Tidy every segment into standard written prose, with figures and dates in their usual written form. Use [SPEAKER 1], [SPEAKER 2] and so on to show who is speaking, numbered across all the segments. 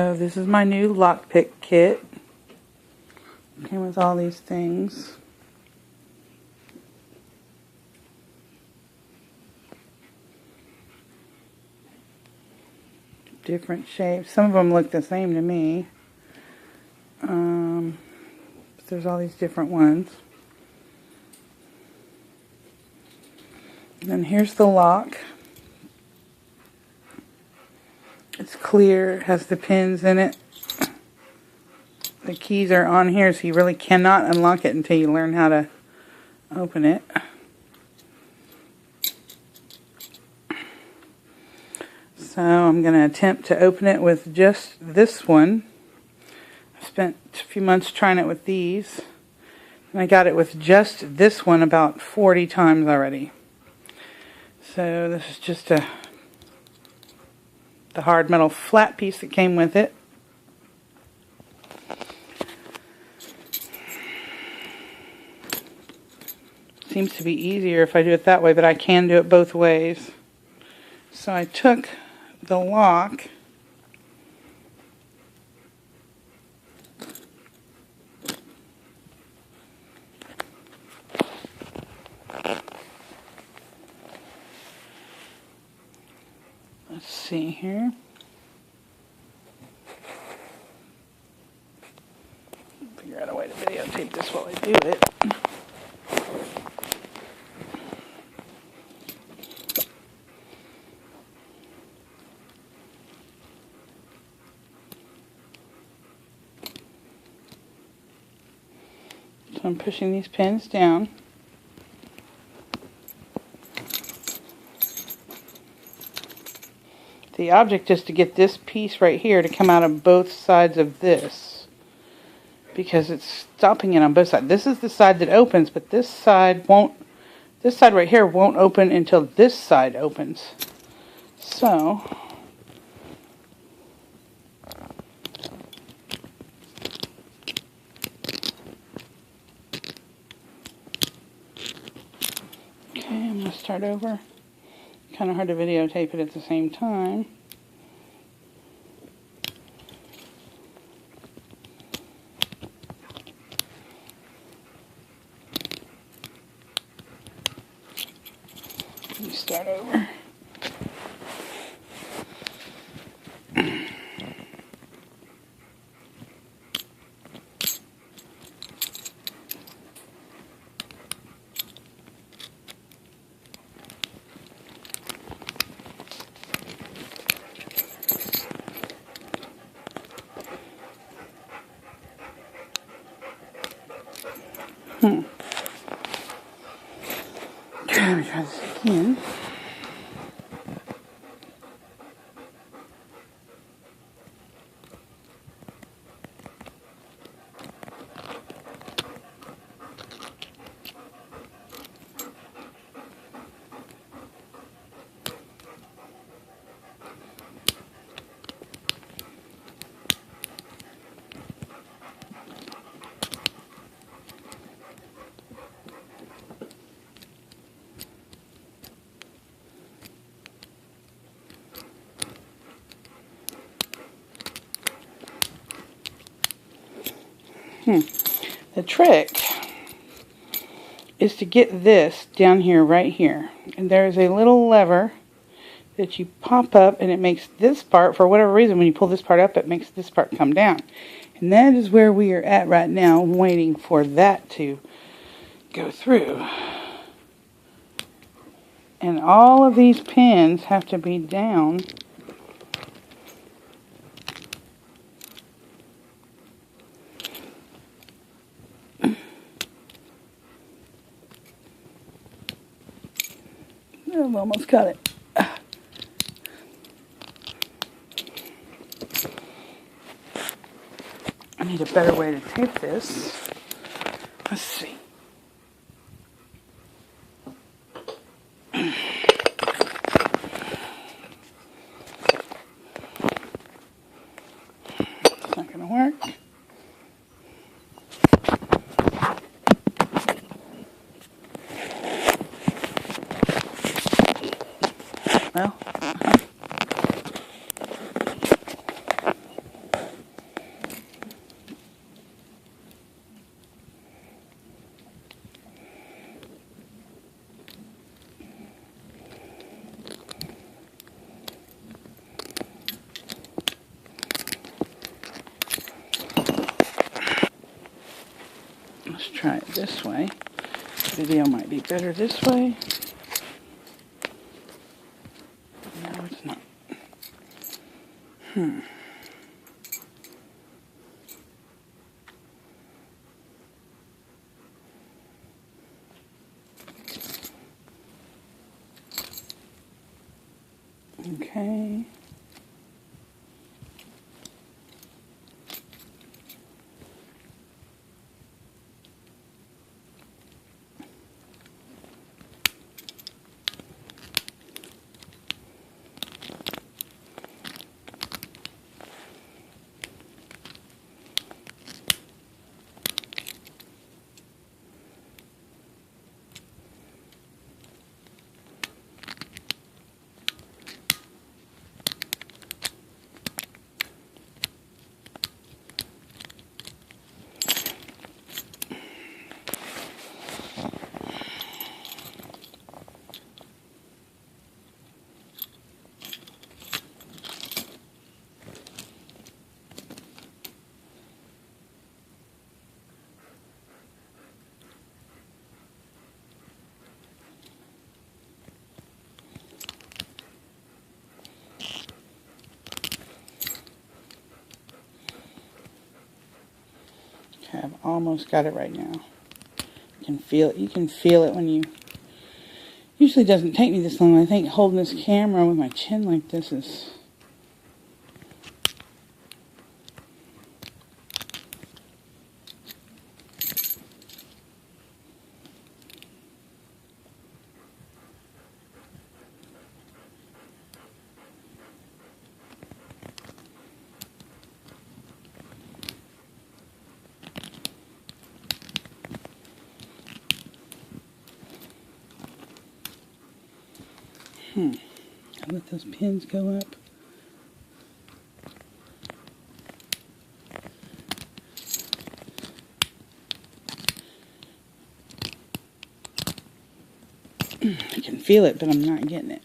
[SPEAKER 1] So this is my new lockpick kit. Came with all these things. Different shapes. Some of them look the same to me. But there's all these different ones. And then here's the lock. It's clear, has the pins in it. The keys are on here, so you really cannot unlock it until you learn how to open it. So I'm going to attempt to open it with just this one. I spent a few months trying it with these. And I got it with just this one about 40 times already. So this is just the hard metal flat piece that came with it. Seems to be easier if I do it that way, but I can do it both ways. So I took the lock, let's see here. Figure out a way to videotape this while I do it. So I'm pushing these pins down. The object is to get this piece right here to come out of both sides of this, because it's stopping it on both sides. This is the side that opens, but this side won't, this side right here won't open until this side opens. So I'm going to start over. Kind of hard to videotape it at the same time. Let me start over. Okay, let me try this again. The trick is to get this down here, right here. And there's a little lever that you pop up, and it makes this part, for whatever reason, when you pull this part up, it makes this part come down. And that is where we are at right now, waiting for that to go through. And all of these pins have to be down. I've almost got it. I need a better way to tape this. Let's see. It's not going to work. Well, this way. The video might be better this way. No, it's not. Okay. Okay, I've almost got it right now. You can feel it. You can feel it when you... Usually doesn't take me this long. I think holding this camera with my chin like this is... I'll let those pins go up. I can feel it, but I'm not getting it.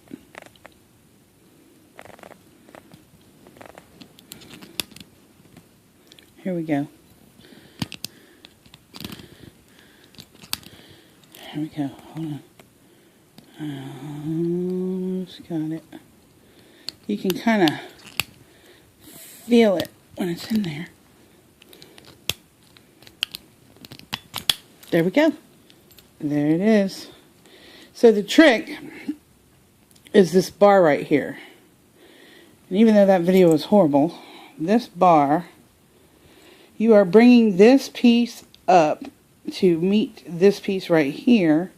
[SPEAKER 1] Here we go. Here we go. Hold on. Almost got it. You can kind of feel it when it's in there. There we go. There it is. So the trick is this bar right here. And even though that video was horrible, this bar, you are bringing this piece up to meet this piece right here.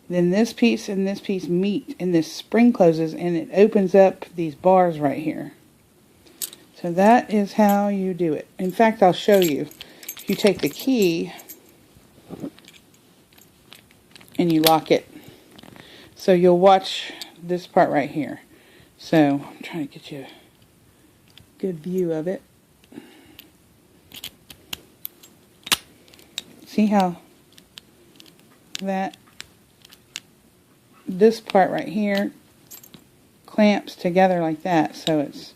[SPEAKER 1] Then this piece and this piece meet, and this spring closes, and it opens up these bars right here. So that is how you do it. In fact, I'll show you. You take the key and you lock it. So you'll watch this part right here. So I'm trying to get you a good view of it. See how this part right here clamps together like that, so it's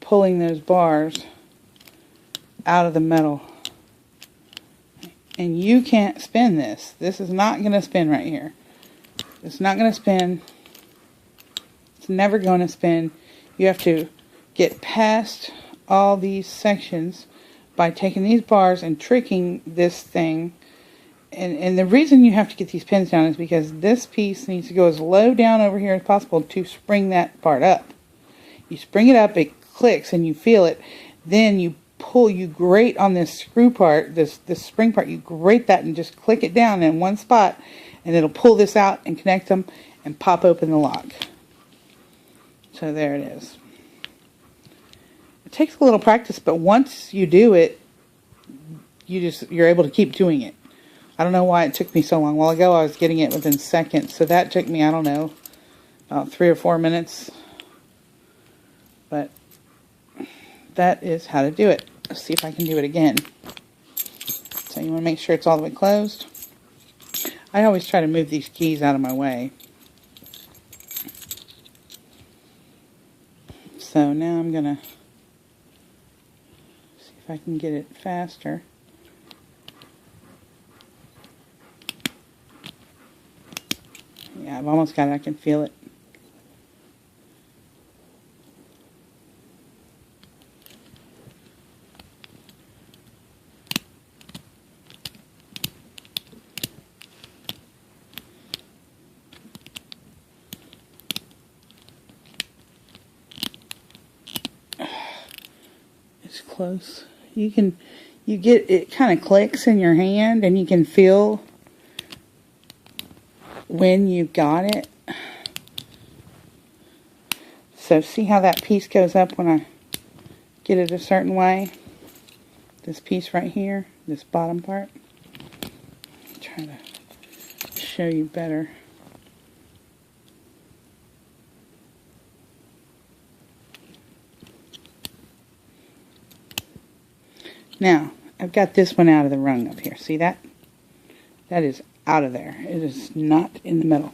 [SPEAKER 1] pulling those bars out of the metal. And you can't spin this. This is not going to spin right here. It's not going to spin. It's never going to spin. You have to get past all these sections by taking these bars and tricking this thing. And the reason you have to get these pins down is because this piece needs to go as low down over here as possible to spring that part up. You spring it up, it clicks, and you feel it. Then you pull, you grate on this screw part, this spring part, you grate that and just click it down in one spot, and it'll pull this out and connect them and pop open the lock. So there it is. It takes a little practice, but once you do it, you're able to keep doing it. I don't know why it took me so long. A while ago I was getting it within seconds, so that took me, I don't know, about 3 or 4 minutes. But that is how to do it. Let's see if I can do it again. So you want to make sure it's all the way closed. I always try to move these keys out of my way. So now I'm going to see if I can get it faster. Yeah, I've almost got it. I can feel it. It's close. You get, it kind of clicks in your hand and you can feel when you got it. So see how that piece goes up when I get it a certain way? This piece right here, this bottom part. Try to show you better. Now, I've got this one out of the rung up here. See that? That is out of there. It is not in the middle.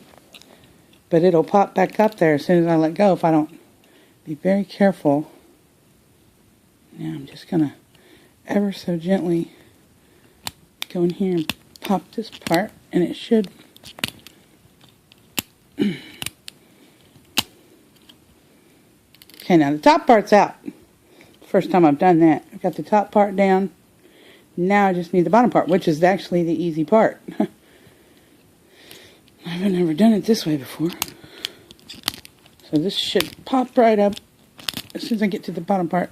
[SPEAKER 1] But it'll pop back up there as soon as I let go if I don't be very careful. Now I'm just going to ever so gently go in here and pop this part, and it should... Okay, now the top part's out. First time I've done that. I've got the top part down. Now I just need the bottom part, which is actually the easy part. I've never done it this way before. So this should pop right up as soon as I get to the bottom part.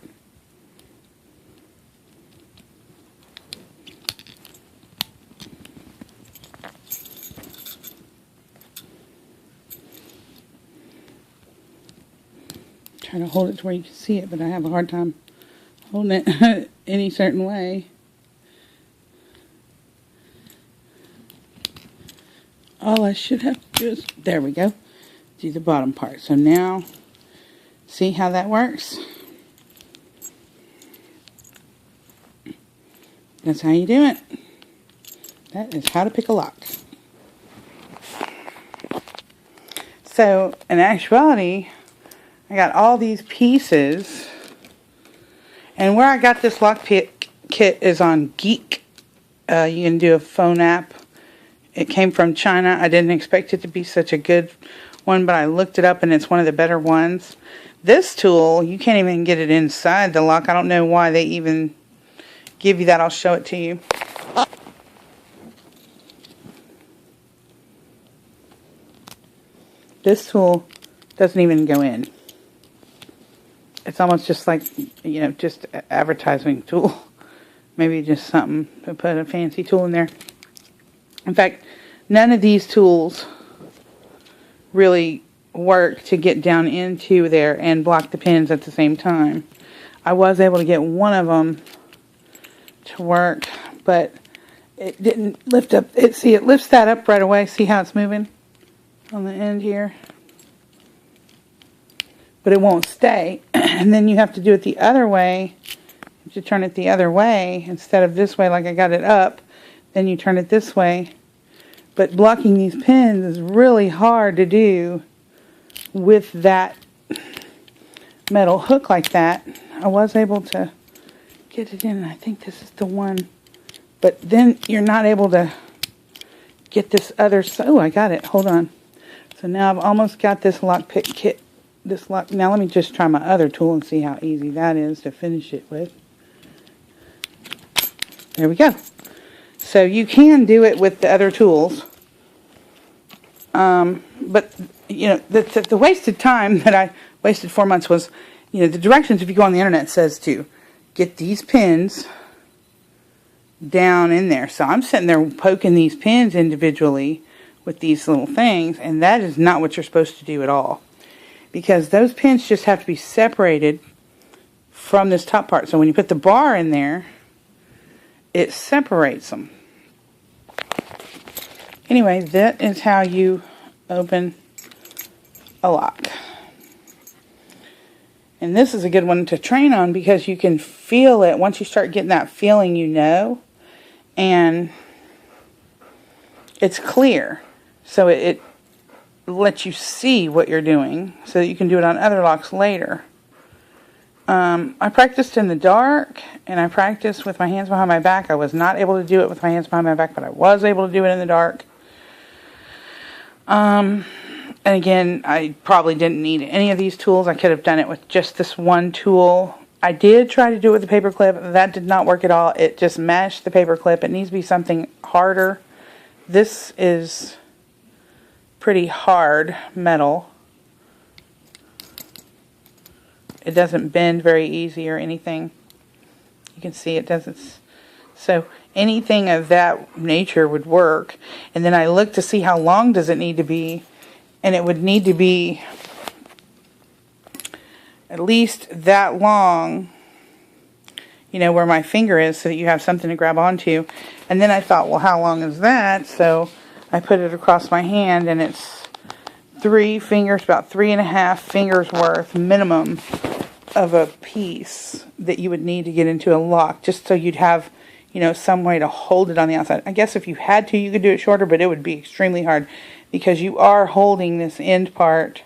[SPEAKER 1] Try to hold it to where you can see it, but I have a hard time holding it any certain way. All I should have to do is, there we go, do the bottom part. So now, see how that works? That's how you do it. That is how to pick a lock. So, in actuality, I got all these pieces, and where I got this lock pick kit is on Geek. You can do a phone app. It came from China. I didn't expect it to be such a good one, but I looked it up and it's one of the better ones. This tool, you can't even get it inside the lock. I don't know why they even give you that. I'll show it to you. This tool doesn't even go in. It's almost just like, you know, just an advertising tool. Maybe just something to put a fancy tool in there. In fact, none of these tools really work to get down into there and block the pins at the same time. I was able to get one of them to work, but it didn't lift up. See, it lifts that up right away. See how it's moving on the end here? But it won't stay. And then you have to do it the other way. You have to turn it the other way instead of this way like I got it up. Then you turn it this way. But blocking these pins is really hard to do with that metal hook like that. I was able to get it in, and I think this is the one. But then you're not able to get this other. Oh, I got it. Hold on. So now I've almost got this lock pick kit. This lock. Now let me just try my other tool and see how easy that is to finish it with. There we go. So you can do it with the other tools. But, you know, the wasted time that I wasted 4 months was, you know, the directions, if you go on the internet, says to get these pins down in there. So I'm sitting there poking these pins individually with these little things, and that is not what you're supposed to do at all. Because those pins just have to be separated from this top part. So when you put the bar in there, it separates them. Anyway, that is how you open a lock. And this is a good one to train on because you can feel it. Once you start getting that feeling, you know. And it's clear. So it lets you see what you're doing so that you can do it on other locks later. I practiced in the dark, and I practiced with my hands behind my back. I was not able to do it with my hands behind my back, but I was able to do it in the dark. And again, I probably didn't need any of these tools. I could have done it with just this one tool. I did try to do it with the paper clip. That did not work at all. It just mashed the paper clip. It needs to be something harder. This is pretty hard metal. It doesn't bend very easy or anything. You can see it doesn't. So anything of that nature would work. And then I looked to see how long does it need to be. And it would need to be at least that long, you know, where my finger is, so that you have something to grab onto. And then I thought, well, how long is that? So I put it across my hand, and it's 3 fingers, about 3.5 fingers worth minimum of a piece that you would need to get into a lock, just so you'd have, you know, some way to hold it on the outside. I guess if you had to, you could do it shorter, but it would be extremely hard because you are holding this end part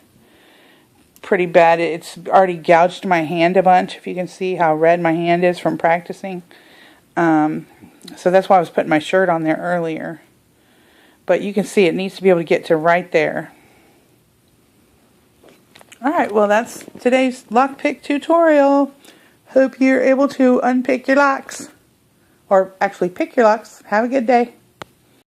[SPEAKER 1] pretty bad. It's already gouged my hand a bunch, if you can see how red my hand is from practicing. So that's why I was putting my shirt on there earlier. But you can see it needs to be able to get to right there. Alright, well that's today's lockpick tutorial. Hope you're able to unpick your locks. Or actually pick your locks. Have a good day.